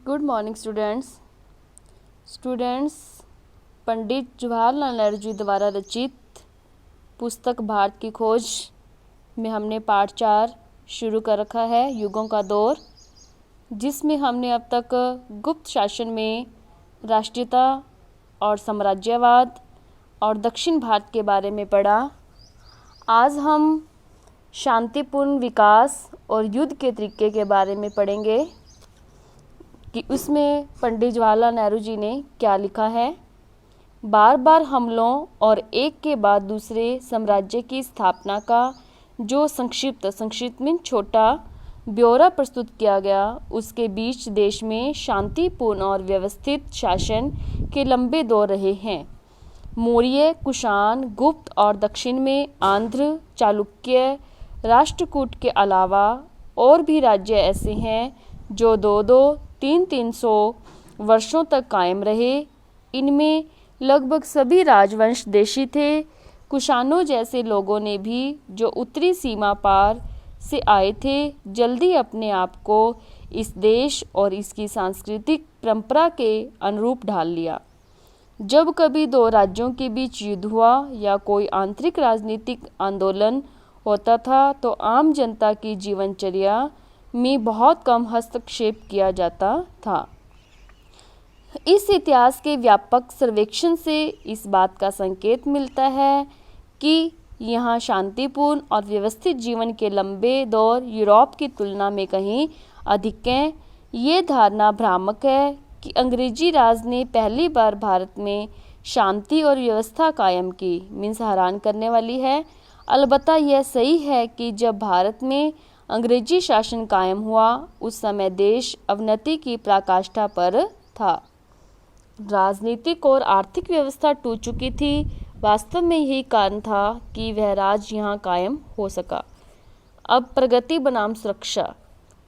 Good morning students. Pandit Jawaharlal Nehru ji द्वारा रचित पुस्तक भारत की खोज में हमने पाठ 4 शुरू कर रखा है, युगों का दौर, जिसमें हमने अब तक गुप्त शासन में राष्ट्रीयता और साम्राज्यवाद और दक्षिण भारत के बारे में पढ़ा। आज हम शांतिपूर्ण विकास और युद्ध के तरीके के बारे में पढ़ेंगे कि उसमें पंडित जवाहरलाल नेहरू जी ने क्या लिखा है। बार बार हमलों और एक के बाद दूसरे साम्राज्य की स्थापना का जो संक्षिप्त में छोटा ब्यौरा प्रस्तुत किया गया, उसके बीच देश में शांतिपूर्ण और व्यवस्थित शासन के लंबे दौर रहे हैं। मौर्य, कुषाण, गुप्त और दक्षिण में आंध्र, चालुक्य, राष्ट्रकूट के अलावा और भी राज्य ऐसे हैं जो 200-300 वर्षों तक कायम रहे। इनमें लगभग सभी राजवंश देशी थे। कुषाणों जैसे लोगों ने भी, जो उत्तरी सीमा पार से आए थे, जल्दी अपने आप को इस देश और इसकी सांस्कृतिक परंपरा के अनुरूप ढाल लिया। जब कभी दो राज्यों के बीच युद्ध हुआ या कोई आंतरिक राजनीतिक आंदोलन होता था, तो आम जनता की जीवनचर्या में बहुत कम हस्तक्षेप किया जाता था। इस इतिहास के व्यापक सर्वेक्षण से इस बात का संकेत मिलता है कि यहाँ शांतिपूर्ण और व्यवस्थित जीवन के लंबे दौर यूरोप की तुलना में कहीं अधिक हैं। ये धारणा भ्रामक है कि अंग्रेजी राज ने पहली बार भारत में शांति और व्यवस्था कायम की, मीन्स हैरान करने वाली है। अलबत्ता यह सही है कि जब भारत में अंग्रेजी शासन कायम हुआ, उस समय देश अवनति की पराकाष्ठा पर था। राजनीतिक और आर्थिक व्यवस्था टूट चुकी थी। वास्तव में यही कारण था कि वह राज यहाँ कायम हो सका। अब प्रगति बनाम सुरक्षा।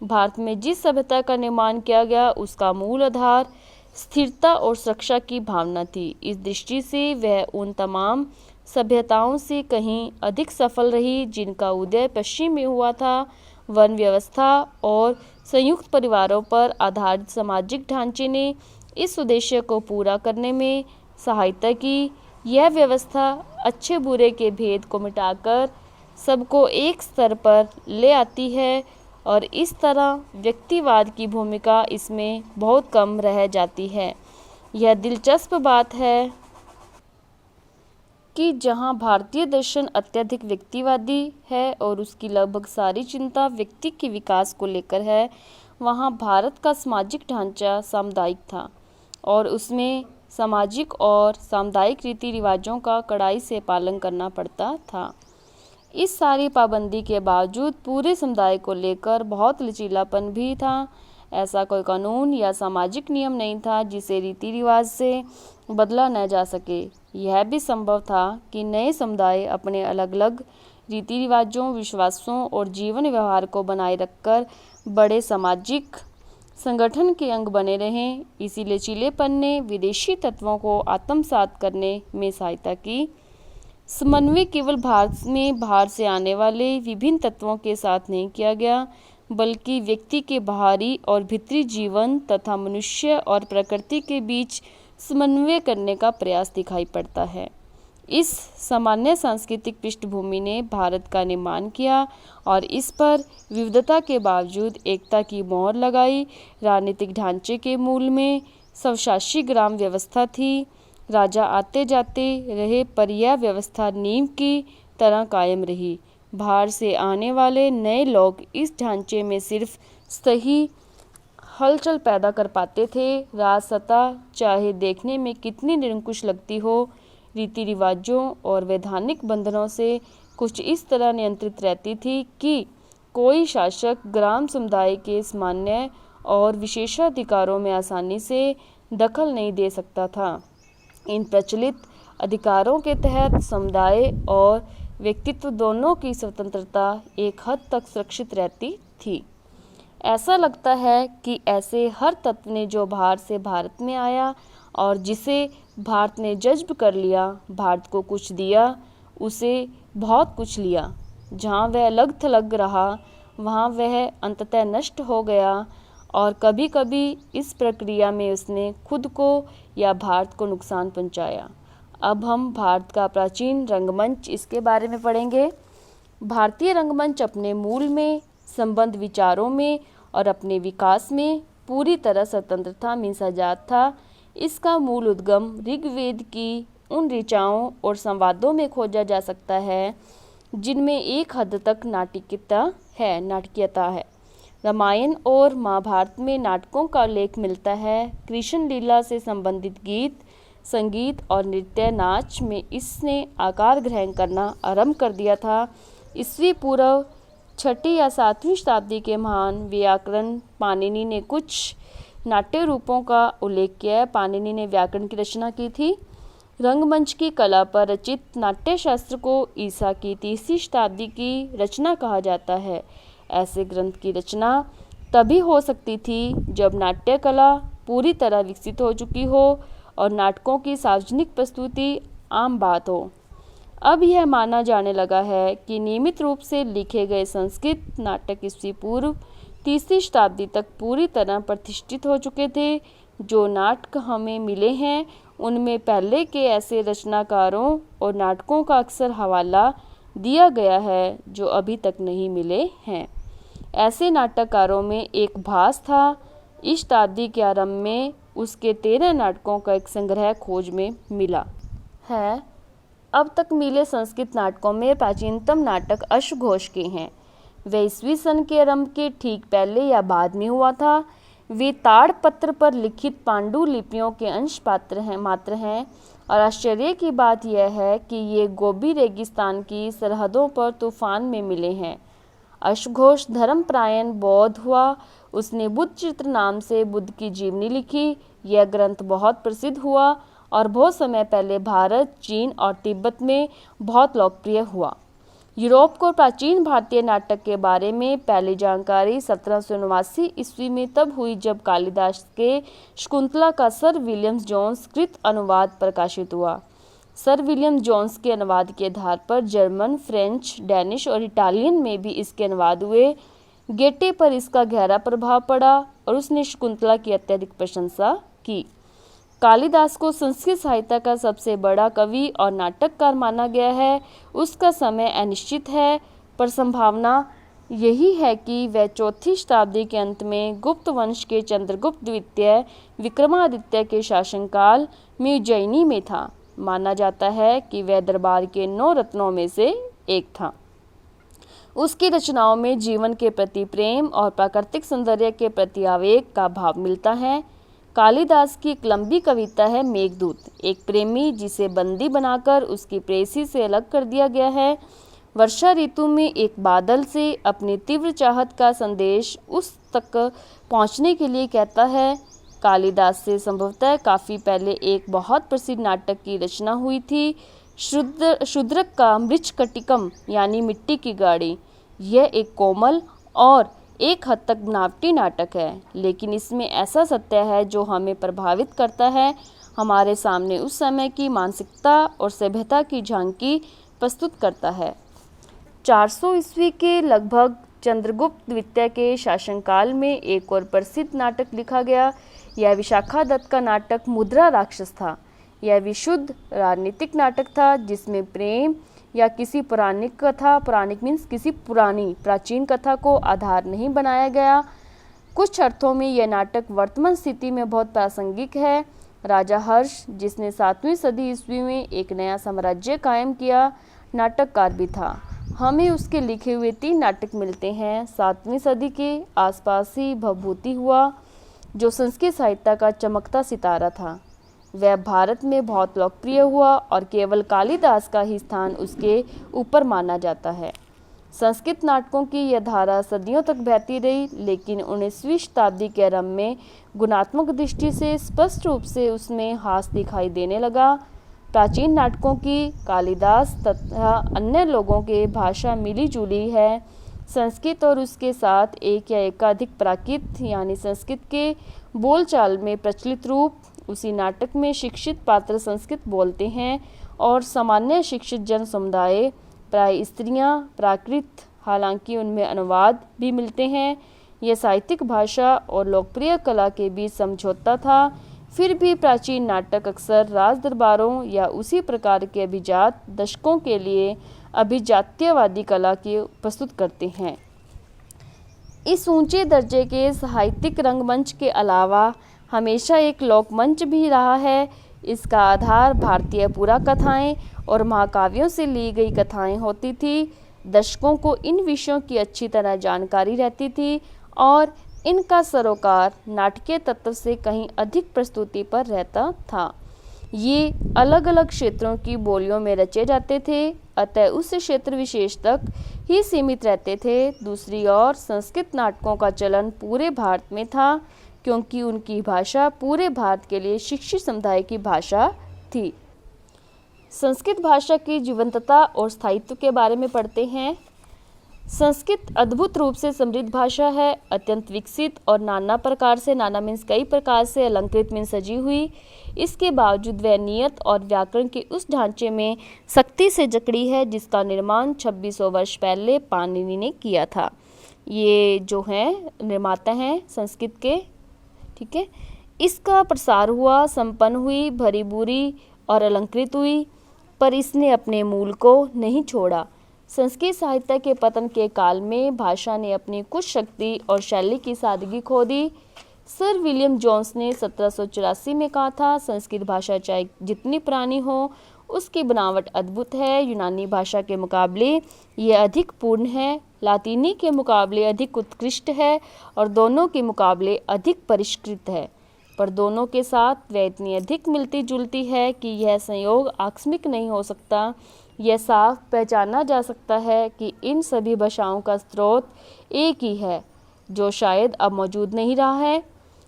भारत में जिस सभ्यता का निर्माण किया गया, उसका मूल आधार स्थिरता और सुरक्षा की भावना थी। इस दृष्टि से वह उन तमाम सभ्यताओं से कहीं अधिक सफल रही जिनका उदय पश्चिम में हुआ था। वन व्यवस्था और संयुक्त परिवारों पर आधारित सामाजिक ढांचे ने इस उद्देश्य को पूरा करने में सहायता की। यह व्यवस्था अच्छे बुरे के भेद को मिटाकर सबको एक स्तर पर ले आती है और इस तरह व्यक्तिवाद की भूमिका इसमें बहुत कम रह जाती है। यह दिलचस्प बात है कि जहाँ भारतीय दर्शन अत्यधिक व्यक्तिवादी है और उसकी लगभग सारी चिंता व्यक्ति के विकास को लेकर है, वहाँ भारत का सामाजिक ढांचा सामुदायिक था और उसमें सामाजिक और सामुदायिक रीति रिवाजों का कड़ाई से पालन करना पड़ता था। इस सारी पाबंदी के बावजूद पूरे समुदाय को लेकर बहुत लचीलापन भी था। ऐसा कोई कानून या सामाजिक नियम नहीं था जिसे रीति रिवाज से बदला न जा सके। यह भी संभव था कि नए समुदाय अपने अलग अलग रीति रिवाजों, विश्वासों और जीवन व्यवहार को बनाए रखकर बड़े सामाजिक संगठन के अंग बने रहें। इसी लचीलेपन ने विदेशी तत्वों को आत्मसात करने में सहायता की। समन्वय केवल भारत में बाहर से आने वाले विभिन्न तत्वों के साथ नहीं किया गया, बल्कि व्यक्ति के बाहरी और भीतरी जीवन तथा मनुष्य और प्रकृति के बीच समन्वय करने का प्रयास दिखाई पड़ता है। इस सामान्य सांस्कृतिक पृष्ठभूमि ने भारत का निर्माण किया और इस पर विविधता के बावजूद एकता की मोहर लगाई। राजनीतिक ढांचे के मूल में स्वशासी ग्राम व्यवस्था थी। राजा आते जाते रहे, पर यह व्यवस्था नींव की तरह कायम रही। बाहर से आने वाले नए लोग इस ढांचे में सिर्फ सही हलचल पैदा कर पाते थे। राजसत्ता चाहे देखने में कितनी निरंकुश लगती हो, रीति रिवाजों और वैधानिक बंधनों से कुछ इस तरह नियंत्रित रहती थी कि कोई शासक ग्राम समुदाय के सामान्य और विशेषाधिकारों में आसानी से दखल नहीं दे सकता था। इन प्रचलित अधिकारों के तहत समुदाय और व्यक्तित्व दोनों की स्वतंत्रता एक हद तक सुरक्षित रहती थी। ऐसा लगता है कि ऐसे हर तत्व ने जो बाहर से भारत में आया और जिसे भारत ने जज्ब कर लिया, भारत को कुछ दिया, उसे बहुत कुछ लिया। जहाँ वह अलग थलग रहा, वहाँ वह अंततः नष्ट हो गया और कभी कभी इस प्रक्रिया में उसने खुद को या भारत को नुकसान पहुंचाया। अब हम भारत का प्राचीन रंगमंच इसके बारे में पढ़ेंगे। भारतीय रंगमंच अपने मूल में, संबंध विचारों में और अपने विकास में पूरी तरह स्वतंत्र था, मीन्स आजाद था। इसका मूल उद्गम ऋग्वेद की उन ऋचाओं और संवादों में खोजा जा सकता है जिनमें एक हद तक नाटकीयता है। रामायण और महाभारत में नाटकों का उल्लेख मिलता है। कृष्ण लीला से संबंधित गीत, संगीत और नृत्य नाच में इसने आकार ग्रहण करना आरंभ कर दिया था। ईस्वी पूर्व 6वीं या 7वीं शताब्दी के महान व्याकरण पाणिनि ने कुछ नाट्य रूपों का उल्लेख किया है। पाणिनि ने व्याकरण की रचना की थी। रंगमंच की कला पर रचित नाट्यशास्त्र को ईसा की 3वीं शताब्दी की रचना कहा जाता है। ऐसे ग्रंथ की रचना तभी हो सकती थी जब नाट्य कला पूरी तरह विकसित हो चुकी हो और नाटकों की सार्वजनिक प्रस्तुति आम बात हो। अब यह माना जाने लगा है कि नियमित रूप से लिखे गए संस्कृत नाटक ईस्वी पूर्व 3वीं शताब्दी तक पूरी तरह प्रतिष्ठित हो चुके थे। जो नाटक हमें मिले हैं उनमें पहले के ऐसे रचनाकारों और नाटकों का अक्सर हवाला दिया गया है जो अभी तक नहीं मिले हैं। ऐसे नाटककारों में एक भास था। इस शताब्दी के आरंभ में उसके 13 नाटकों का एक संग्रह खोज में मिला है। अब तक मिले संस्कृत नाटकों में प्राचीनतम नाटक अश्वघोष के हैं। वह ईस्वी सन के आरंभ के ठीक पहले या बाद में हुआ था। वे ताड़पत्र पर लिखित पांडुलिपियों के अंश मात्र हैं और आश्चर्य की बात यह है कि ये गोबी रेगिस्तान की सरहदों पर तूफान में मिले हैं। अश्वघोष धर्मपरायण बौद्ध हुआ। उसने बुद्ध चित्र नाम से बुद्ध की जीवनी लिखी। यह ग्रंथ बहुत प्रसिद्ध हुआ और बहुत समय पहले भारत, चीन और तिब्बत में बहुत लोकप्रिय हुआ। यूरोप को प्राचीन भारतीय नाटक के बारे में पहली जानकारी 1789 ईस्वी में तब हुई जब कालिदास के शकुंतला का सर विलियम जोन्स कृत अनुवाद प्रकाशित हुआ। सर विलियम जोन्स के अनुवाद के आधार पर जर्मन, फ्रेंच, डेनिश और इटालियन में भी इसके अनुवाद हुए। गेटे पर इसका गहरा प्रभाव पड़ा और उसने शकुंतला की अत्यधिक प्रशंसा की। कालिदास को संस्कृत साहित्य का सबसे बड़ा कवि और नाटककार माना गया है। उसका समय अनिश्चित है, पर संभावना यही है कि वह 4वीं शताब्दी के अंत में गुप्त वंश के चंद्रगुप्त द्वितीय विक्रमादित्य के शासनकाल में उज्जैनी में था। माना जाता है कि वह दरबार के 9 रत्नों में से एक था। उसकी रचनाओं में जीवन के प्रति प्रेम और प्राकृतिक सौंदर्य के प्रति आवेग का भाव मिलता है। कालिदास की एक लंबी कविता है मेघदूत, एक प्रेमी जिसे बंदी बनाकर उसकी प्रेयसी से अलग कर दिया गया है, वर्षा ऋतु में एक बादल से अपनी तीव्र चाहत का संदेश उस तक पहुंचने के लिए कहता है। कालिदास से संभवतः काफ़ी पहले एक बहुत प्रसिद्ध नाटक की रचना हुई थी, शूद्रक का मृच्छकटिकम यानी मिट्टी की गाड़ी। यह एक कोमल और एक हद तक बनावटी नाटक है, लेकिन इसमें ऐसा सत्य है जो हमें प्रभावित करता है, हमारे सामने उस समय की मानसिकता और सभ्यता की झांकी प्रस्तुत करता है। 400 ईस्वी के लगभग चंद्रगुप्त द्वितीय के शासनकाल में एक और प्रसिद्ध नाटक लिखा गया। यह विशाखादत्त का नाटक मुद्रा राक्षस था। यह विशुद्ध राजनीतिक नाटक था जिसमें प्रेम या किसी पौराणिक कथा, पौराणिक मीन्स किसी पुरानी प्राचीन कथा को आधार नहीं बनाया गया। कुछ अर्थों में यह नाटक वर्तमान स्थिति में बहुत प्रासंगिक है। राजा हर्ष, जिसने 7वीं सदी ईस्वी में एक नया साम्राज्य कायम किया, नाटककार भी था। हमें उसके लिखे हुए 3 नाटक मिलते हैं। 7वीं सदी के आसपास ही भवभूति हुआ, जो संस्कृत साहित्य का चमकता सितारा था। वह भारत में बहुत लोकप्रिय हुआ और केवल कालिदास का ही स्थान उसके ऊपर माना जाता है। संस्कृत नाटकों की यह धारा सदियों तक बहती रही, लेकिन 19वीं शताब्दी के आरंभ में गुणात्मक दृष्टि से स्पष्ट रूप से उसमें हास दिखाई देने लगा। प्राचीन नाटकों की कालिदास तथा अन्य लोगों के भाषा मिली जुली है। संस्कृत और उसके साथ एक या एकाधिक प्राकृत यानी संस्कृत के बोलचाल में प्रचलित रूप। उसी नाटक में शिक्षित पात्र संस्कृत बोलते हैं और सामान्य शिक्षित जन समुदाय प्राय स्त्रियां प्राकृत, हालांकि उनमें अनुवाद भी मिलते हैं। यह साहित्यिक भाषा और लोकप्रिय कला के बीच समझौता था। फिर भी प्राचीन नाटक अक्सर राज दरबारों या उसी प्रकार के अभिजात दर्शकों के लिए अभिजात्यवादी कला की प्रस्तुत करते हैं। इस ऊंचे दर्जे के साहित्यिक रंगमंच के अलावा हमेशा एक लोकमंच भी रहा है। इसका आधार भारतीय पुराकथाएं और महाकाव्यों से ली गई कथाएं होती थी। दर्शकों को इन विषयों की अच्छी तरह जानकारी रहती थी और इनका सरोकार नाटकीय तत्व से कहीं अधिक प्रस्तुति पर रहता था। ये अलग अलग क्षेत्रों की बोलियों में रचे जाते थे, अतः उस क्षेत्र विशेष तक ही सीमित रहते थे। दूसरी ओर संस्कृत नाटकों का चलन पूरे भारत में था, क्योंकि उनकी भाषा पूरे भारत के लिए शिक्षित समुदाय की भाषा थी। संस्कृत भाषा की जीवंतता और स्थायित्व के बारे में पढ़ते हैं। संस्कृत अद्भुत रूप से समृद्ध भाषा है, अत्यंत विकसित और नाना प्रकार से, नाना मीन्स कई प्रकार से, अलंकृत मीन्स सजी हुई। इसके बावजूद वह नियत और व्याकरण के उस ढांचे में सख्ती से जकड़ी है जिसका निर्माण 2600 वर्ष पहले पाणिनि ने किया था। ये जो हैं निर्माता हैं संस्कृत के, ठीक है। इसका प्रसार हुआ, संपन्न हुई, भरी बुरी और अलंकृत हुई, पर इसने अपने मूल को नहीं छोड़ा। संस्कृत साहित्य के पतन के काल में भाषा ने अपनी कुछ शक्ति और शैली की सादगी खो दी। सर विलियम जोन्स ने 1784 में कहा था, संस्कृत भाषा चाहे जितनी पुरानी हो, उसकी बनावट अद्भुत है। यूनानी भाषा के मुकाबले यह अधिक पूर्ण है, लातीनी के मुकाबले अधिक उत्कृष्ट है और दोनों के मुकाबले अधिक परिष्कृत है। पर दोनों के साथ वह इतनी अधिक मिलती जुलती है कि यह संयोग आकस्मिक नहीं हो सकता। यह साफ पहचाना जा सकता है कि इन सभी भाषाओं का स्रोत एक ही है, जो शायद अब मौजूद नहीं रहा है।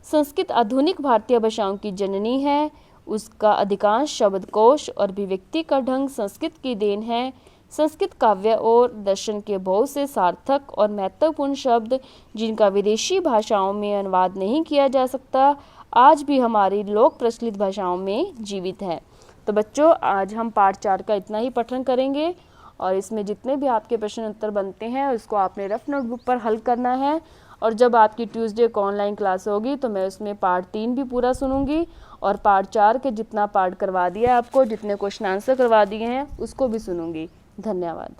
संस्कृत आधुनिक भारतीय भाषाओं की जननी है। उसका अधिकांश शब्दकोश और अभिव्यक्ति का ढंग संस्कृत की देन है। संस्कृत काव्य और दर्शन के बहुत से सार्थक और महत्वपूर्ण शब्द, जिनका विदेशी भाषाओं में अनुवाद नहीं किया जा सकता, आज भी हमारी लोक प्रचलित भाषाओं में जीवित है। तो बच्चों, आज हम पाठ 4 का इतना ही पठन करेंगे और इसमें जितने भी आपके प्रश्न उत्तर बनते हैं उसको आपने रफ नोटबुक पर हल करना है। और जब आपकी ट्यूसडे को ऑनलाइन क्लास होगी तो मैं उसमें पार्ट 3 भी पूरा सुनूंगी और पार्ट 4 के जितना पार्ट करवा दिया आपको, जितने क्वेश्चन आंसर करवा दिए हैं, उसको भी सुनूंगी। धन्यवाद।